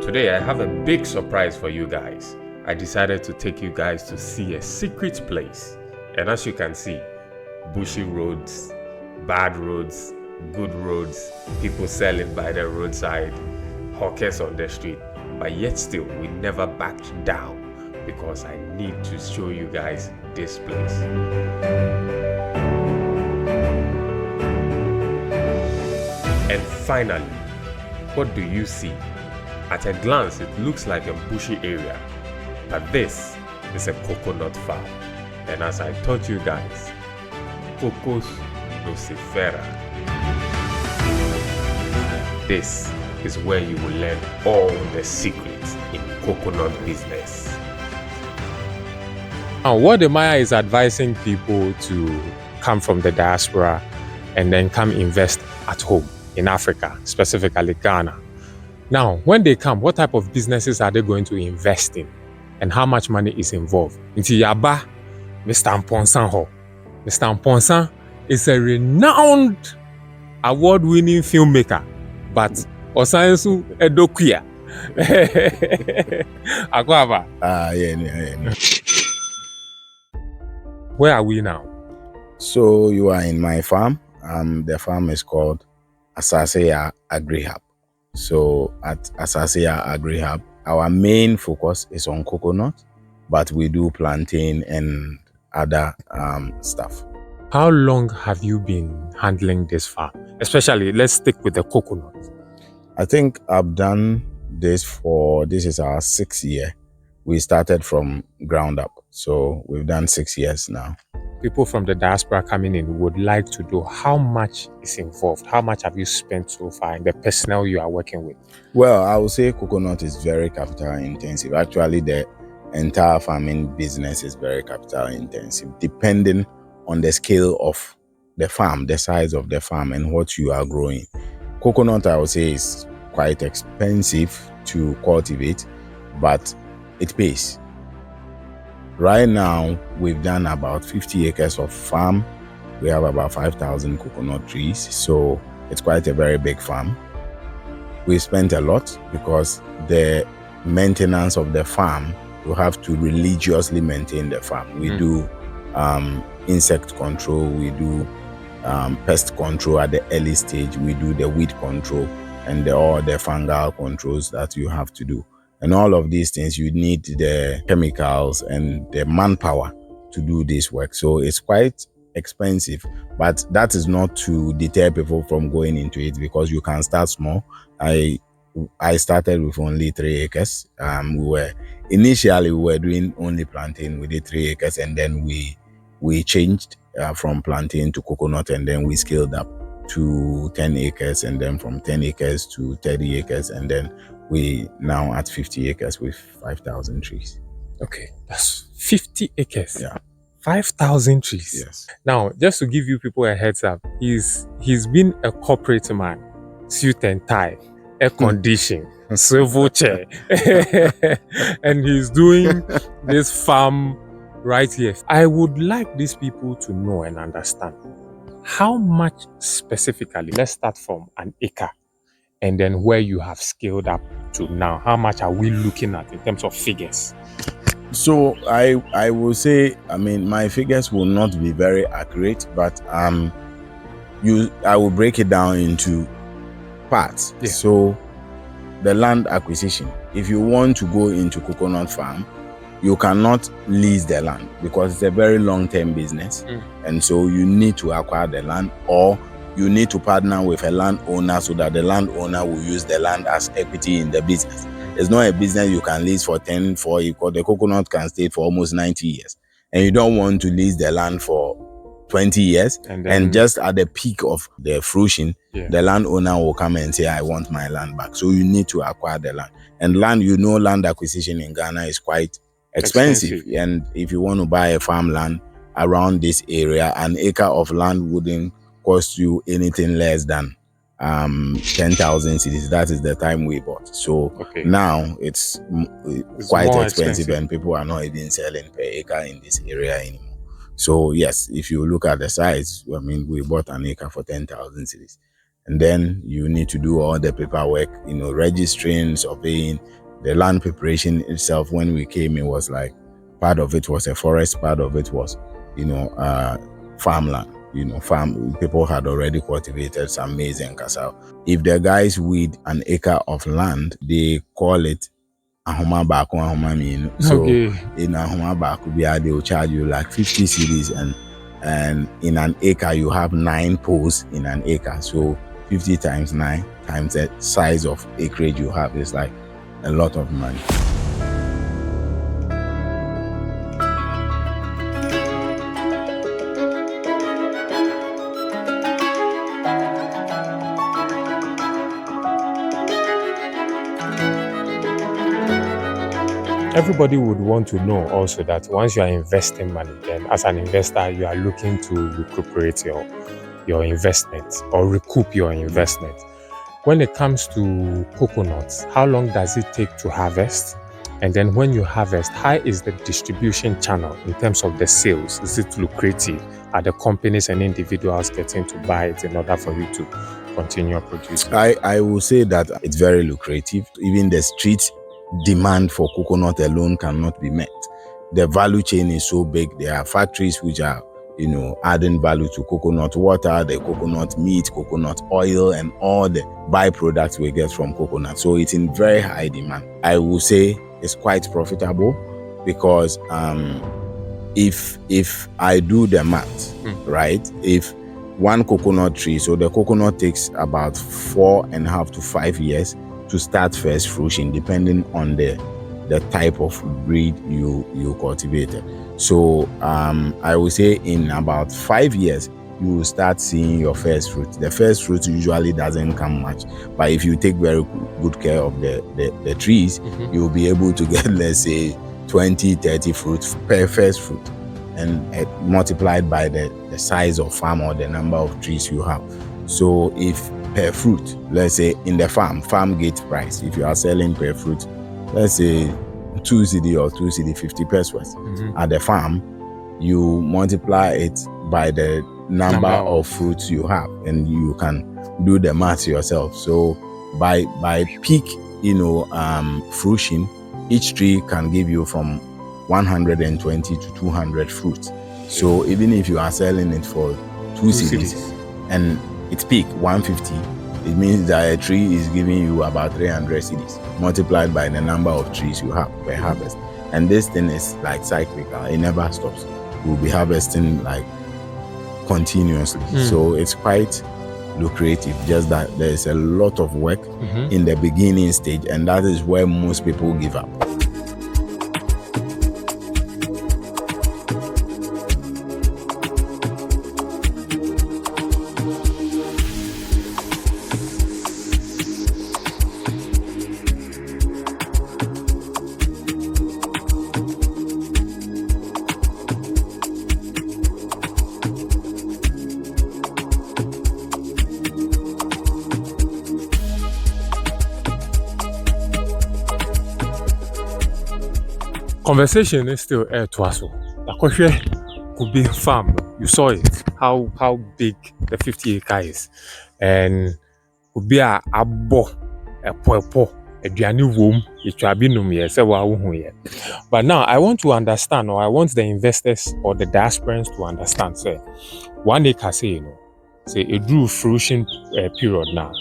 Today I have a big surprise for you guys. I decided to take you guys to see a secret place. And as you can see, bushy roads, bad roads, good roads, people selling by the roadside, hawkers on the street. But yet still, we never backed down because I need to show you guys this place. And finally, what do you see? At a glance, it looks like a bushy area, but this is a coconut farm. And as I taught you guys, Cocos Lucifera. This is where you will learn all the secrets in coconut business. Now, what the Maya is advising people to come from the diaspora and then come invest at home in Africa, specifically Ghana. Now, when they come, what type of businesses are they going to invest in? And how much money is involved? Into Yaba, Mr. Mponsan Ho. Mr. Mponsan is a renowned award-winning filmmaker, but Osansu Edokuya. Akwaba. Yeah. Where are we now? So you are in my farm. The farm is called Asaseya Agri-Hub. So at Asaseya Agri-Hub, our main focus is on coconut, but we do plantain and other stuff. How long have you been handling this farm? Especially, let's stick with the coconut. I think I've done this is our 6th year. We started from ground up. So we've done 6 years now. People from the diaspora coming in would like to know how much is involved. How much have you spent so far in the personnel you are working with? Well, I would say coconut is very capital intensive. Actually, the entire farming business is very capital intensive, depending on the scale of the farm, the size of the farm, and what you are growing. Coconut, I would say, is quite expensive to cultivate, but it pays. Right now, we've done about 50 acres of farm. We have about 5,000 coconut trees, so it's quite a very big farm. We spent a lot because the maintenance of the farm, you have to religiously maintain the farm. We do insect control, we do pest control at the early stage, we do the weed control and all the fungal controls that you have to do. And all of these things, you need the chemicals and the manpower to do this work. So it's quite expensive, but that is not to deter people from going into it because you can start small. I started with only 3 acres. Initially we were doing only plantain. We did 3 acres and then we changed from plantain to coconut, and then we scaled up to 10 acres, and then from 10 acres to 30 acres, and then we now at 50 acres with 5,000 trees. Okay, that's 50 acres. Yeah. 5,000 trees. Yes. Now, just to give you people a heads up, he's been a corporate man, suit and tie, air condition, swivel chair, and he's doing this farm right here. I would like these people to know and understand how much specifically. Let's start from an acre, and then where you have scaled up to now. How much are we looking at in terms of figures? So I will say, I mean, my figures will not be very accurate, but I will break it down into parts. Yeah. So the land acquisition, if you want to go into coconut farm, you cannot lease the land because it's a very long-term business. And so you need to acquire the land, or you need to partner with a landowner so that the landowner will use the land as equity in the business. It's not a business you can lease for 10, for because the coconut can stay for almost 90 years. And you don't want to lease the land for 20 years. And just at the peak of the fruition, the landowner will come and say, I want my land back. So you need to acquire the land. And land acquisition in Ghana is quite expensive. And if you want to buy a farmland around this area, an acre of land wouldn't cost you anything less than 10,000 cedis. That is the time we bought. So now it's quite expensive, and people are not even selling per acre in this area anymore. So yes, if you look at the size, I mean, we bought an acre for 10,000 cedis. And then you need to do all the paperwork, registering, surveying, the land preparation itself. When we came, it was like part of it was a forest, part of it was, farmland. Farm people had already cultivated some maize and cassava. If the guys weed an acre of land, they call it ahoma baako ahoma mmienu. So in ahoma baako, they will charge you like 50 cedis, and in an acre you have 9 poles in an acre. So 50 times 9 times the size of acreage you have is like a lot of money. Everybody would want to know also that once you are investing money, then as an investor, you are looking to recuperate your investment or recoup your investment. When it comes to coconuts, how long does it take to harvest? And then when you harvest, how is the distribution channel in terms of the sales? Is it lucrative? Are the companies and individuals getting to buy it in order for you to continue producing? I will say that it's very lucrative. Even the street demand for coconut alone cannot be met. The value chain is so big. There are factories which are, adding value to coconut water, the coconut meat, coconut oil, and all the byproducts we get from coconut. So it's in very high demand. I will say it's quite profitable because if I do the math, right? If one coconut tree, so the coconut takes about 4.5 to 5 years to start first fruition, depending on the type of breed you cultivated. So I would say in about 5 years, you will start seeing your first fruit. The first fruit usually doesn't come much, but if you take very good care of the trees, you will be able to get, let's say, 20, 30 fruits per first fruit, and multiplied by the size of farm or the number of trees you have. So if per fruit, let's say in the farm gate price, if you are selling per fruit, let's say 2 cedi or 2 cedi 50 pesos at the farm, you multiply it by the number of fruits you have, and you can do the math yourself. So by peak, fruition, each tree can give you from 120 to 200 fruits. So even if you are selling it for 2 cedis and its peak 150, it means that a tree is giving you about 300 cedis multiplied by the number of trees you have per harvest. And this thing is like cyclical, it never stops. We'll be harvesting like continuously. So it's quite lucrative, just that there's a lot of work in the beginning stage, and that is where most people give up. Conversation is still air to us. Could be farm. You saw it, how big the 50 acre is, and could be a abo, a popo, a diani womb. It will be no yes. But now I want to understand, or I want the investors or the diasporans to understand. Say 1 acre, say a drew fruition period now.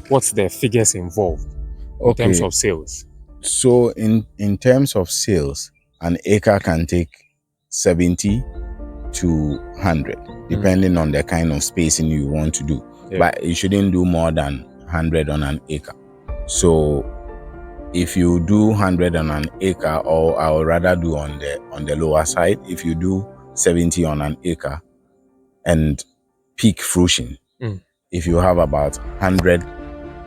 What's the figures involved in terms of sales? So in terms of sales, an acre can take 70 to 100, depending on the kind of spacing you want to do. Yeah. But you shouldn't do more than 100 on an acre. So if you do 100 on an acre, or I would rather do on the lower side, if you do 70 on an acre and peak fruition, if you have about 100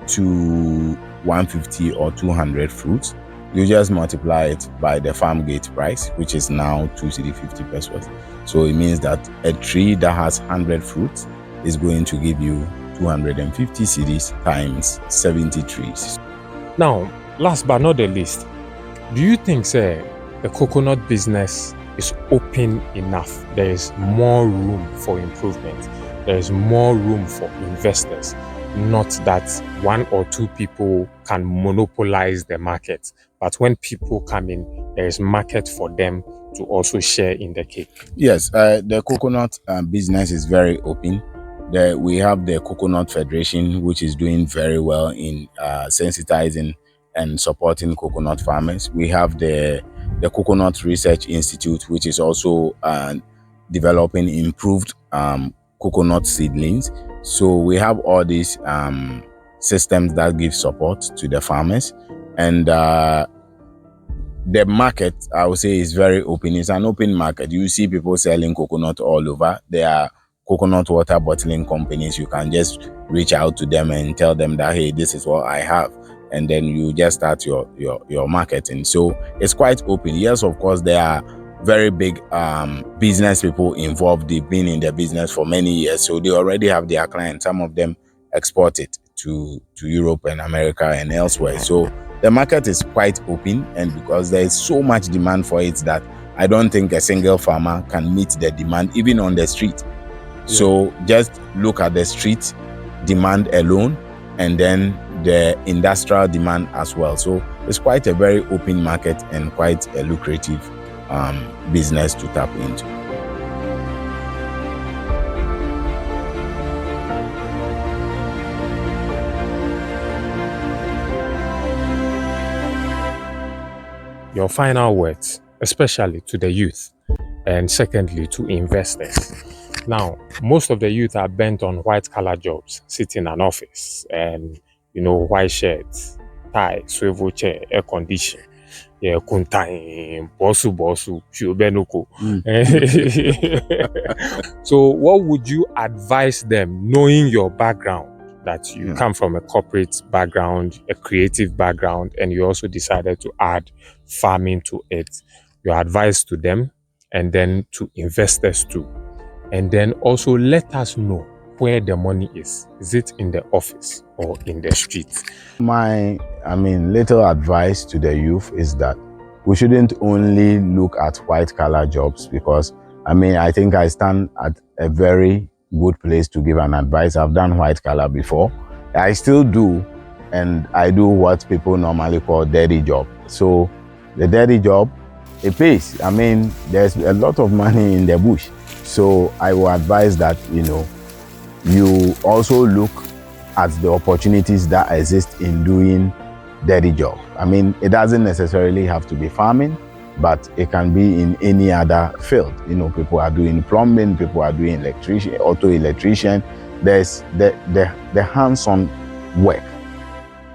to 150 or 200 fruits, you just multiply it by the farm gate price, which is now 2 cedi 50 pesos. So it means that a tree that has 100 fruits is going to give you 250 cedis times 70 trees. Now, last but not the least, do you think, the coconut business is open enough? There is more room for improvement. There is more room for investors. not that one or two people can monopolize the market, but when people come in, there is market for them to also share in the cake. Yes, the coconut business is very open. We have the Coconut Federation, which is doing very well in sensitizing and supporting coconut farmers. We have the Coconut Research Institute, which is also developing improved coconut seedlings. So we have all these systems that give support to the farmers, and the market, I would say, is very open. It's an open market. You see people selling coconut all over. There are coconut water bottling companies. You can just reach out to them and tell them that, hey, this is what I have, and then you just start your marketing. So it's quite open. Yes, of course, there are very big business people involved. They've been in the business for many years, so they already have their clients. Some of them export it to Europe and America and elsewhere. So the market is quite open, and because there is so much demand for it that I don't think a single farmer can meet the demand even on the street. Yeah. So just look at the street demand alone, and then the industrial demand as well. So it's quite a very open market and quite a lucrative business to tap into. Your final words, especially to the youth, and secondly to investors. Now, most of the youth are bent on white-collar jobs, sit in an office, and white shirts, tie, swivel chair, air condition, kuntain, bosu, shubenoko. So, what would you advise them, knowing your background? That you come from a corporate background, a creative background, and you also decided to add farming to it. Your advice to them, and then to investors too. And then also let us know where the money is. Is it in the office or in the street? My, little advice to the youth is that we shouldn't only look at white-collar jobs, because, I think I stand at a very good place to give an advice. I've done white-collar before. I still do, and I do what people normally call dirty job. So the dirty job, it pays. There's a lot of money in the bush. So I will advise that, you also look at the opportunities that exist in doing dirty job. It doesn't necessarily have to be farming, but it can be in any other field. People are doing plumbing, people are doing electrician, auto electrician. There's the hands-on work.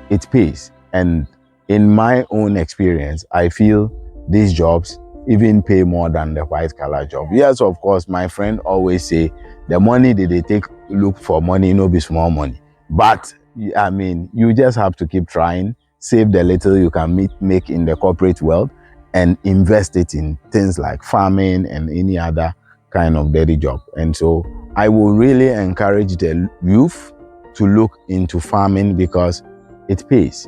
It pays. And in my own experience, I feel these jobs even pay more than the white-collar job. Yes, of course, my friend always say, the money that they take, look for money, be small money. But, you just have to keep trying, save the little you can make in the corporate world, and invest it in things like farming and any other kind of dirty job. And so I will really encourage the youth to look into farming, because it pays.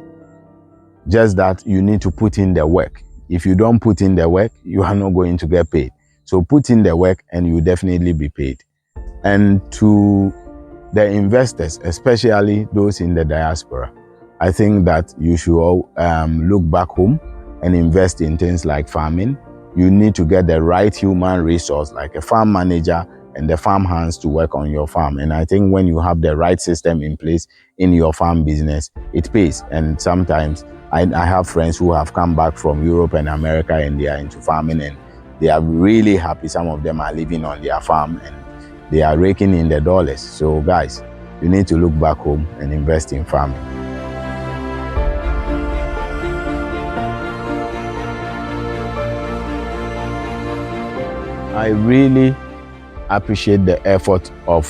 Just that you need to put in the work. If you don't put in the work, you are not going to get paid. So put in the work and you will definitely be paid. And to the investors, especially those in the diaspora, I think that you should look back home and invest in things like farming. You need to get the right human resource, like a farm manager and the farm hands to work on your farm. And I think when you have the right system in place in your farm business, it pays. And sometimes I have friends who have come back from Europe and America, and they are into farming, and they are really happy. Some of them are living on their farm and they are raking in the dollars. So guys, you need to look back home and invest in farming. I really appreciate the effort of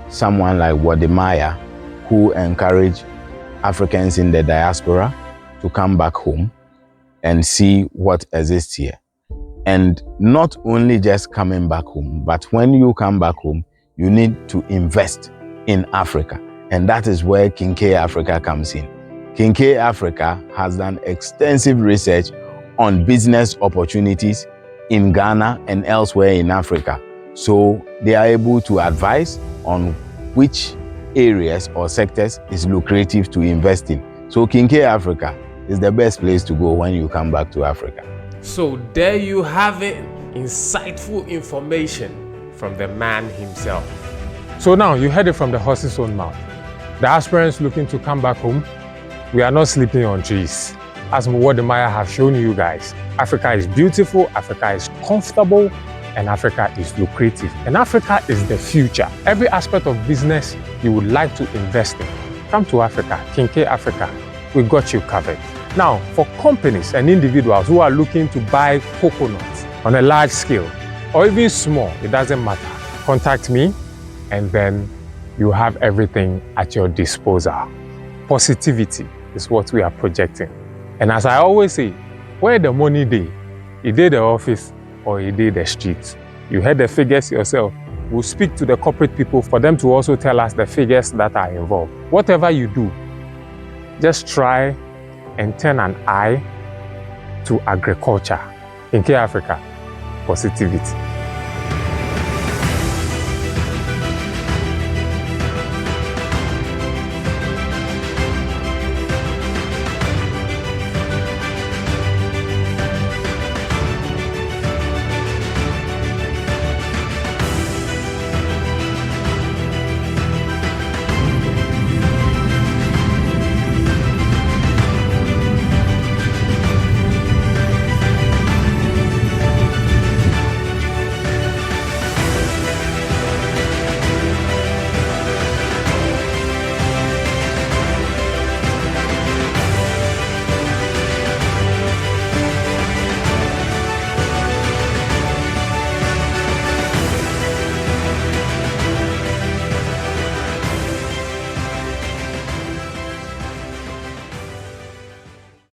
someone like Wode Maya, who encouraged Africans in the diaspora to come back home and see what exists here. And not only just coming back home, but when you come back home, you need to invest in Africa. And that is where Kincaid Africa comes in. Kincaid Africa has done extensive research on business opportunities in Ghana and elsewhere in Africa. So they are able to advise on which areas or sectors is lucrative to invest in. So Kincaid Africa is the best place to go when you come back to Africa. So there you have it, insightful information from the man himself. So now you heard it from the horse's own mouth. The aspirants looking to come back home, we are not sleeping on trees. As Wodemaya have shown you guys, Africa is beautiful, Africa is comfortable, and Africa is lucrative. And Africa is the future. Every aspect of business you would like to invest in, come to Africa, Kincaid Africa. We got you covered. Now, for companies and individuals who are looking to buy coconuts on a large scale, or even small, it doesn't matter. Contact me, and then you have everything at your disposal. Positivity is what we are projecting. And as I always say, where the money day, it did the office or it did the streets. You heard the figures yourself. We'll speak to the corporate people for them to also tell us the figures that are involved. Whatever you do, just try and turn an eye to agriculture. Kincaid Africa, positivity.